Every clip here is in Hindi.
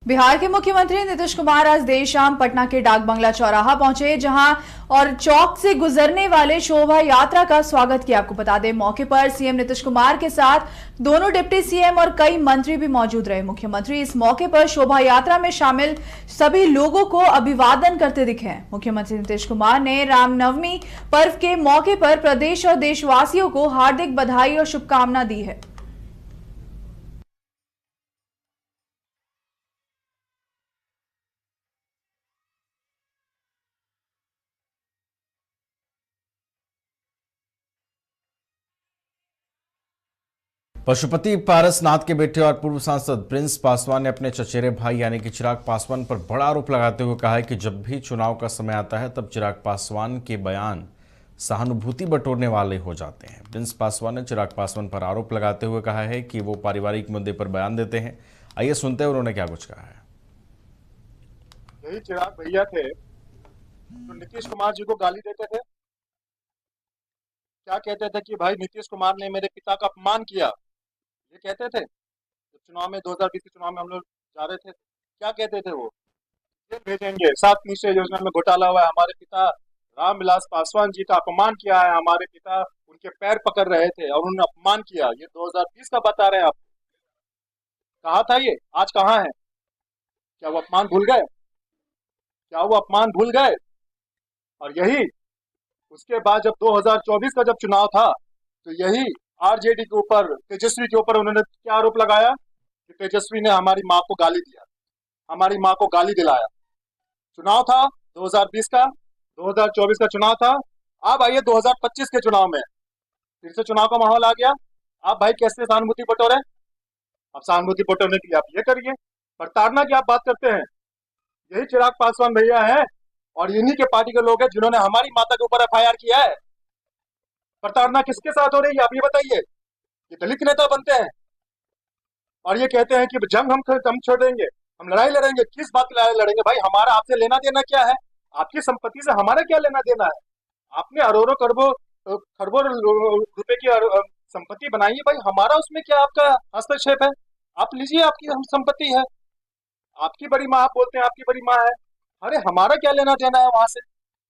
बिहार के मुख्यमंत्री नीतीश कुमार आज देर शाम पटना के डाक बंगला चौराहा पहुंचे, जहां और चौक से गुजरने वाले शोभा यात्रा का स्वागत किया। आपको बता दें, मौके पर सीएम नीतीश कुमार के साथ दोनों डिप्टी सीएम और कई मंत्री भी मौजूद रहे। मुख्यमंत्री इस मौके पर शोभा यात्रा में शामिल सभी लोगों को अभिवादन करते दिखे। मुख्यमंत्री नीतीश कुमार ने रामनवमी पर्व के मौके पर प्रदेश और देशवासियों को हार्दिक बधाई और शुभकामना दी है। पशुपति पारसनाथ के बेटे और पूर्व सांसद प्रिंस पासवान ने अपने चचेरे भाई यानी कि चिराग पासवान पर बड़ा आरोप लगाते हुए कहा है कि जब भी चुनाव का समय आता है तब चिराग पासवान के बयान सहानुभूति बटोरने वाले हो जाते हैं। प्रिंस पासवान ने चिराग पासवान पर आरोप लगाते हुए कहा है कि वो पारिवारिक मुद्दे पर बयान देते हैं। आइए सुनते हैं उन्होंने क्या कुछ कहा है। यही चिराग भैया थे जो नीतीश कुमार जी को गाली देते थे। क्या कहते थे कि भाई नीतीश कुमार ने मेरे पिता का अपमान किया, ये कहते थे। जब चुनाव में 2020 के चुनाव में हम लोग जा रहे थे, क्या कहते थे वो, जेल भेजेंगे, 7 निश्चय योजना में घोटाला हुआ है, हमारे पिता रामविलास पासवान जी का अपमान किया है, हमारे पिता उनके पैर पकड़ रहे थे और उन्होंने अपमान किया। ये 2020 का बता रहे हैं आप। कहा था ये, आज कहाँ है? क्या वो अपमान भूल गए? क्या वो अपमान भूल गए? और यही उसके बाद जब 2024 का जब चुनाव था तो यही आरजेडी के ऊपर, तेजस्वी के ऊपर उन्होंने क्या आरोप लगाया कि तेजस्वी ने हमारी माँ को गाली दिया, हमारी माँ को गाली दिलाया। चुनाव था 2020 का, 2024 का चुनाव था। अब आइए 2025 के चुनाव में फिर से चुनाव का माहौल आ गया। आप भाई कैसे सहानुभूति बटोरे? अब सहानुभूति बटोरने के लिए आप ये करिए, प्रताड़ना की आप बात करते हैं। यही चिराग पासवान भैया है और इन्हीं के पार्टी के लोग हैं जिन्होंने हमारी माता के ऊपर एफआईआर किया है। प्रताड़ना किसके साथ हो रही है आप ये बताइए। ये दलित नेता बनते हैं और ये कहते हैं कि जंग हम छोड़ देंगे, हम लड़ाई लड़ेंगे। किस बात की लड़ाई लड़ेंगे भाई? हमारा आपसे लेना देना क्या है? आपकी संपत्ति से हमारा क्या लेना देना है? आपने अरबों खरबों रुपए की संपत्ति बनाई है भाई, हमारा उसमें क्या आपका हस्तक्षेप है? आप लीजिए, आपकी संपत्ति है, आपकी बड़ी माँ, आप बोलते हैं आपकी बड़ी माँ है। अरे हमारा क्या लेना देना है वहां से?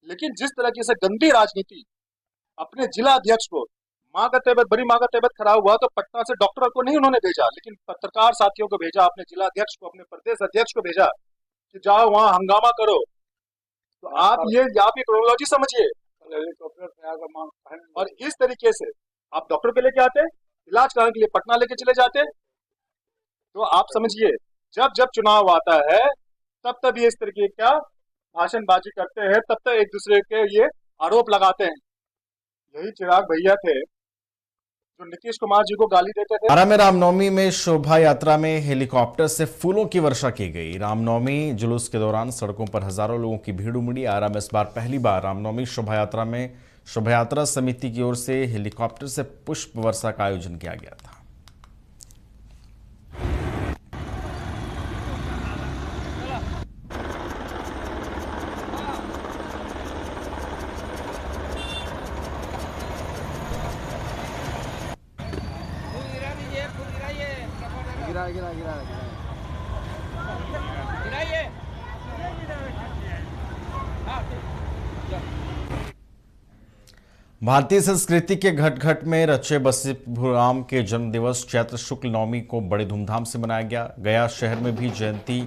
लेकिन जिस तरीके से गंदी राजनीति, अपने जिला अध्यक्ष को, माँ का तबियत, बड़ी माँ का तबियत खराब हुआ तो पटना से डॉक्टर को नहीं उन्होंने भेजा, लेकिन पत्रकार साथियों को भेजा, अपने जिला अध्यक्ष को, अपने प्रदेश अध्यक्ष को भेजा कि जाओ वहां हंगामा करो। तो आप ये क्रोनोलॉजी समझिए। और इस तरीके से आप डॉक्टर के लेके आते, इलाज कराने के लिए पटना लेके चले जाते। तो आप समझिए, जब जब चुनाव आता है तब ये इस तरीके का भाषणबाजी करते हैं, तब एक दूसरे के ये आरोप लगाते हैं। यही चिराग भैया थे जो नीतीश कुमार जी को गाली देते थे। आरा में रामनवमी में शोभा यात्रा में हेलीकॉप्टर से फूलों की वर्षा की गई। रामनवमी जुलूस के दौरान सड़कों पर हजारों लोगों की भीड़ उमड़ी। आरा में इस बार पहली बार रामनवमी शोभा यात्रा में शोभा यात्रा समिति की ओर से हेलीकॉप्टर से पुष्प वर्षा का आयोजन किया गया था। भारतीय संस्कृति के घट घट में रचे बसे भगवान के जन्म दिवस चैत्र शुक्ल नवमी को बड़े धूमधाम से मनाया गया। शहर में भी जयंती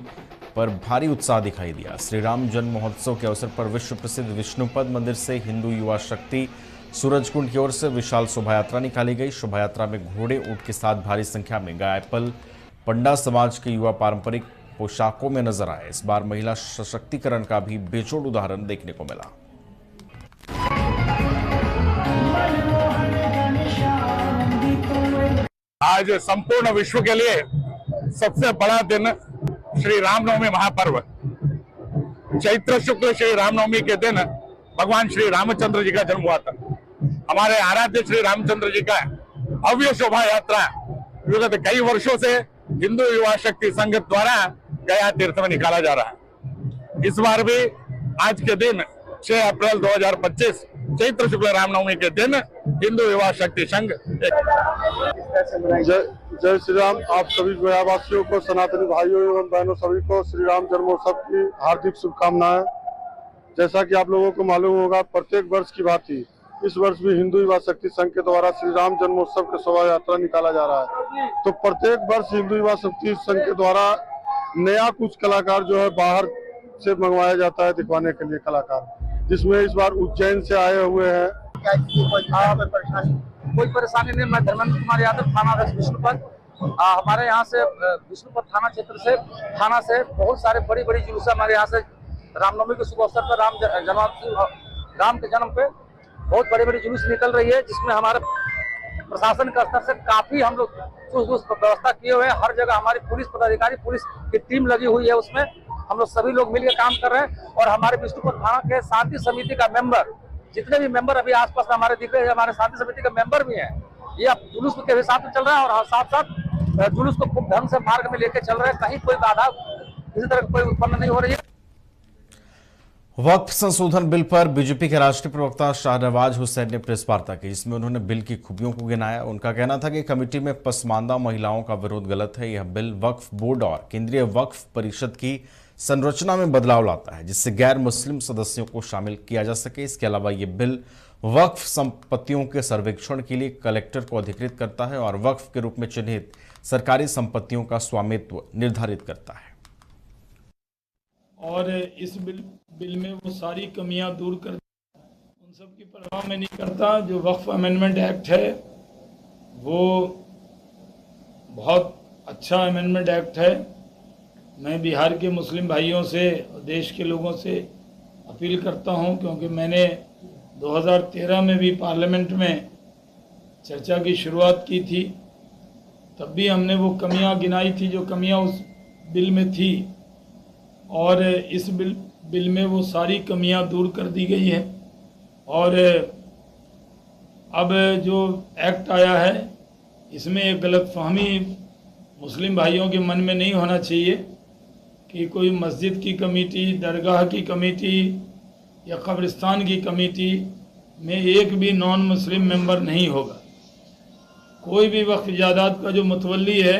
पर भारी उत्साह दिखाई दिया। श्री राम जन्म महोत्सव के अवसर पर विश्व प्रसिद्ध विष्णुपद मंदिर से हिंदू युवा शक्ति सूरजकुंड की ओर से विशाल शोभा यात्रा निकाली गई। शोभा यात्रा में घोड़े, ऊंट के साथ भारी संख्या में गायपल पंडा समाज के युवा पारंपरिक पोशाकों में नजर आए। इस बार महिला सशक्तिकरण का भी बेजोड़ उदाहरण देखने को मिला। आज संपूर्ण विश्व के लिए सबसे बड़ा दिन श्री रामनवमी महापर्व। चैत्र शुक्ल श्री रामनवमी के दिन भगवान श्री रामचंद्र जी का जन्म हुआ था। हमारे आराध्य श्री रामचंद्र जी का भव्य शोभा यात्रा विगत कई वर्षों से हिंदू युवा शक्ति संघ द्वारा गया तीर्थ में निकाला जा रहा है। इस बार भी आज के दिन 6 अप्रैल 2025 चैत्र शुक्ल रामनवमी के दिन हिंदू युवा शक्ति संघ जय श्री राम। आप सभी गयावासियों को, सनातनी भाइयों एवं बहनों सभी को श्री राम जन्मोत्सव की हार्दिक शुभकामनाएं। जैसा कि आप लोगों को मालूम होगा, प्रत्येक वर्ष की भांति इस वर्ष भी हिंदू युवा शक्ति संघ के द्वारा श्री राम जन्मोत्सव की शोभा यात्रा निकाला जा रहा है। तो प्रत्येक वर्ष हिंदू युवा शक्ति संघ के द्वारा नया कुछ कलाकार जो है बाहर से मंगवाया जाता है दिखवाने के लिए कलाकार, जिसमें इस बार उज्जैन से आए हुए हैं। कोई परेशानी नहीं। मैं धर्मेंद्र कुमार यादव, थाना अध्यक्ष विष्णुपद। हमारे यहाँ से विष्णुपद थाना क्षेत्र से थाना से बहुत सारे बड़ी बड़ी जुलूस हमारे यहाँ से रामनवमी के शुभ अवसर पर राम के जन्म पे बहुत बड़ी बड़ी जुलूस निकल रही है, जिसमें हमारे प्रशासन के स्तर से काफी हम लोग व्यवस्था किए हुए हैं। हर जगह हमारी पुलिस पदाधिकारी, पुलिस की टीम लगी हुई है, उसमें हम लोग सभी लोग मिलकर काम कर रहे हैं। और हमारे विष्णुपद थाना के शांति समिति का मेंबर, जितने भी मेंबर अभी आसपास हमारे दिख रहे हैं, हमारे शांति समिति के मेंबर भी हैं। ये अब जुलूस के हिसाब से चल रहा है और साथ साथ जुलूस को खूब ढंग से मार्ग में लेकर चल रहे हैं। कहीं कोई बाधा किसी तरह की कोई उत्पन्न नहीं हो रही है। वक्फ संशोधन बिल पर बीजेपी के राष्ट्रीय प्रवक्ता शाहनवाज हुसैन ने प्रेस वार्ता की, जिसमें उन्होंने बिल की खूबियों को गिनाया। उनका कहना था कि कमेटी में पसमानदा महिलाओं का विरोध गलत है। यह बिल वक्फ बोर्ड और केंद्रीय वक्फ परिषद की संरचना में बदलाव लाता है, जिससे गैर मुस्लिम सदस्यों को शामिल किया जा सके। इसके अलावा ये बिल वक्फ संपत्तियों के सर्वेक्षण के लिए कलेक्टर को अधिकृत करता है और वक्फ के रूप में चिन्हित सरकारी संपत्तियों का स्वामित्व निर्धारित करता है। और इस बिल में वो सारी कमियां दूर कर, उन सब की परवाह में नहीं करता। जो वक्फ अमेंडमेंट एक्ट है वो बहुत अच्छा अमेंडमेंट एक्ट है। मैं बिहार के मुस्लिम भाइयों से और देश के लोगों से अपील करता हूं, क्योंकि मैंने 2013 में भी पार्लियामेंट में चर्चा की शुरुआत की थी। तब भी हमने वो कमियां गिनाई थी जो कमियां उस बिल में थी, और इस बिल में वो सारी कमियां दूर कर दी गई हैं। और अब जो एक्ट आया है इसमें एक गलतफहमी मुस्लिम भाइयों के मन में नहीं होना चाहिए कि कोई मस्जिद की कमेटी, दरगाह की कमेटी या कब्रिस्तान की कमेटी में एक भी नॉन मुस्लिम मेंबर नहीं होगा। कोई भी वक्फ जायदाद का जो मुतवल्ली है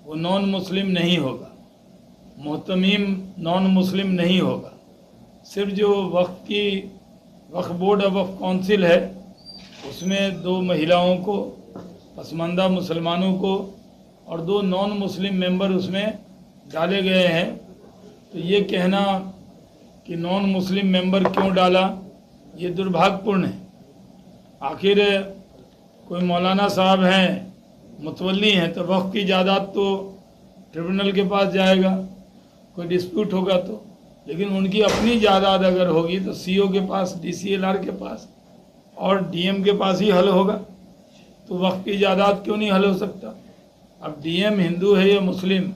वो नॉन मुस्लिम नहीं होगा, मोहतमीम नॉन मुस्लिम नहीं होगा। सिर्फ जो वक्फ बोर्ड और वक्फ काउंसिल है उसमें 2 महिलाओं को, पसमानदा मुसलमानों को और 2 नॉन मुस्लिम मेंबर उसमें डाले गए हैं। तो ये कहना कि नॉन मुस्लिम मेंबर क्यों डाला, ये दुर्भाग्यपूर्ण है। आखिर कोई मौलाना साहब हैं, मुतवल्ली हैं, तो वक्फ की जायदाद तो ट्रिब्यूनल के पास जाएगा, कोई डिस्प्यूट होगा तो। लेकिन उनकी अपनी जायदाद अगर होगी तो सीओ के पास, डीसीएलआर के पास और डीएम के पास ही हल होगा। तो वक्फ की जायदाद क्यों नहीं हल हो सकता? अब डीएम हिंदू है या मुस्लिम,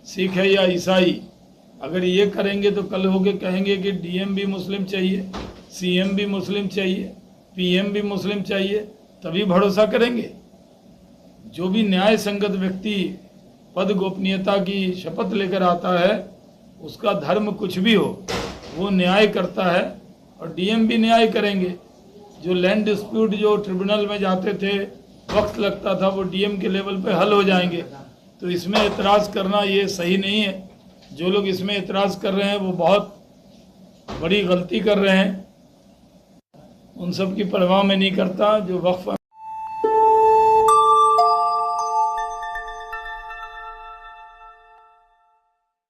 सिख है या ईसाई, अगर ये करेंगे तो कल होके कहेंगे कि डीएम भी मुस्लिम चाहिए, सीएम भी मुस्लिम चाहिए, पीएम भी मुस्लिम चाहिए, तभी भरोसा करेंगे। जो भी न्याय संगत व्यक्ति पद गोपनीयता की शपथ लेकर आता है, उसका धर्म कुछ भी हो वो न्याय करता है, और डीएम भी न्याय करेंगे। जो लैंड डिस्प्यूट जो ट्रिब्यूनल में जाते थे, वक्त लगता था, वो डीएम के लेवल पे हल हो जाएंगे। तो इसमें एतराज़ करना ये सही नहीं है। जो लोग इसमें एतराज़ कर रहे हैं वो बहुत बड़ी गलती कर रहे हैं। उन सब की परवाह में नहीं करता। जो वक्फ